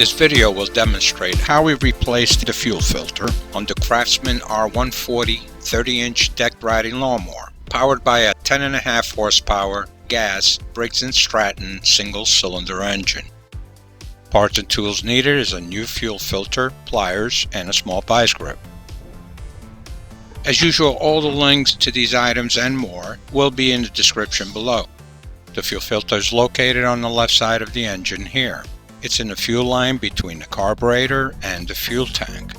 This video will demonstrate how we replaced the fuel filter on the Craftsman R 140 30-inch deck riding lawnmower, powered by a 10.5 horsepower gas Briggs and Stratton single-cylinder engine. Parts and tools needed is a new fuel filter, pliers, and a small vice grip. As usual, all the links to these items and more will be in the description below. The fuel filter is located on the left side of the engine here. It's in the fuel line between the carburetor and the fuel tank.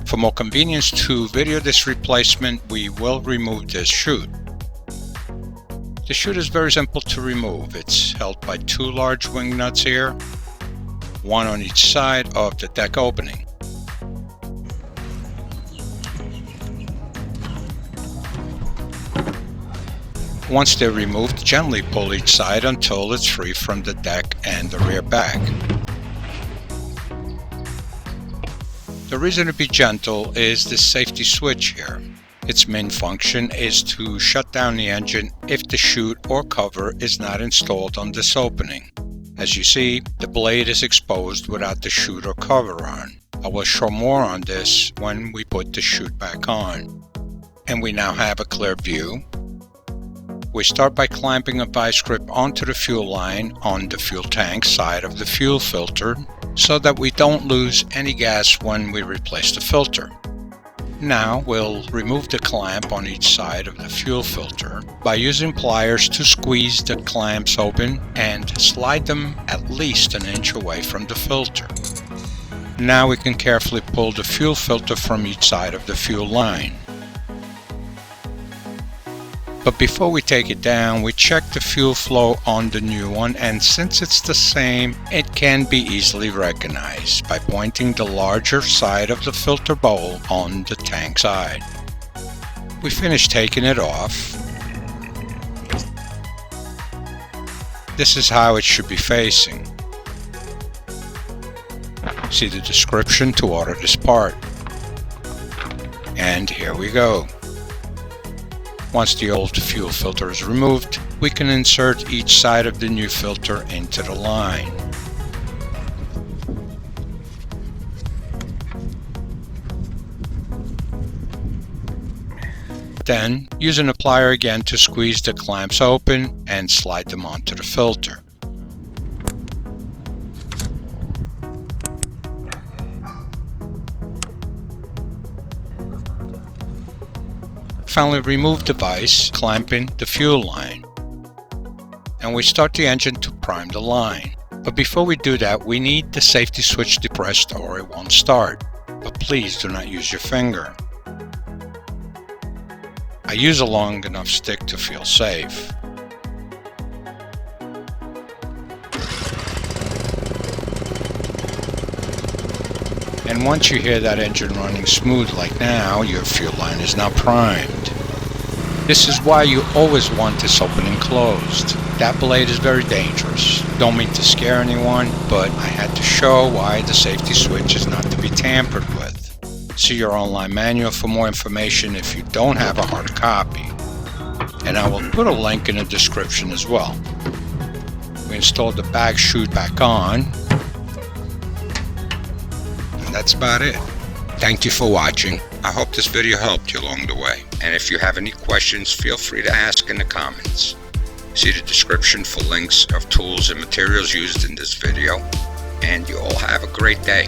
For more convenience to video this replacement, we will remove this chute. The chute is very simple to remove. It's held by two large wing nuts here, one on each side of the deck opening. Once they're removed, gently pull each side until it's free from the deck and the rear bag. The reason to be gentle is the safety switch here. Its main function is to shut down the engine if the chute or cover is not installed on this opening. As you see, the blade is exposed without the chute or cover on. I will show more on this when we put the chute back on. And we now have a clear view. We start by clamping a vice grip onto the fuel line on the fuel tank side of the fuel filter so that we don't lose any gas when we replace the filter. Now we'll remove the clamp on each side of the fuel filter by using pliers to squeeze the clamps open and slide them at least an inch away from the filter. Now we can carefully pull the fuel filter from each side of the fuel line. But before we take it down, we check the fuel flow on the new one, and since it's the same, it can be easily recognized by pointing the larger side of the filter bowl on the tank side. We finish taking it off. This is how it should be facing. See the description to order this part. And here we go. Once the old fuel filter is removed, we can insert each side of the new filter into the line. Then, using a plier again to squeeze the clamps open and slide them onto the filter. Finally, remove the vise, clamping the fuel line. And we start the engine to prime the line. But before we do that, we need the safety switch depressed or it won't start. But please do not use your finger. I use a long enough stick to feel safe. And once you hear that engine running smooth like now, your fuel line is now primed. This is why you always want this opening closed. That blade is very dangerous. Don't mean to scare anyone, but I had to show why the safety switch is not to be tampered with. See your online manual for more information if you don't have a hard copy. And I will put a link in the description as well. We installed the bag chute back on. And that's about it. Thank you for watching. I hope this video helped you along the way. And if you have any questions, feel free to ask in the comments. See the description for links of tools and materials used in this video. And you all have a great day.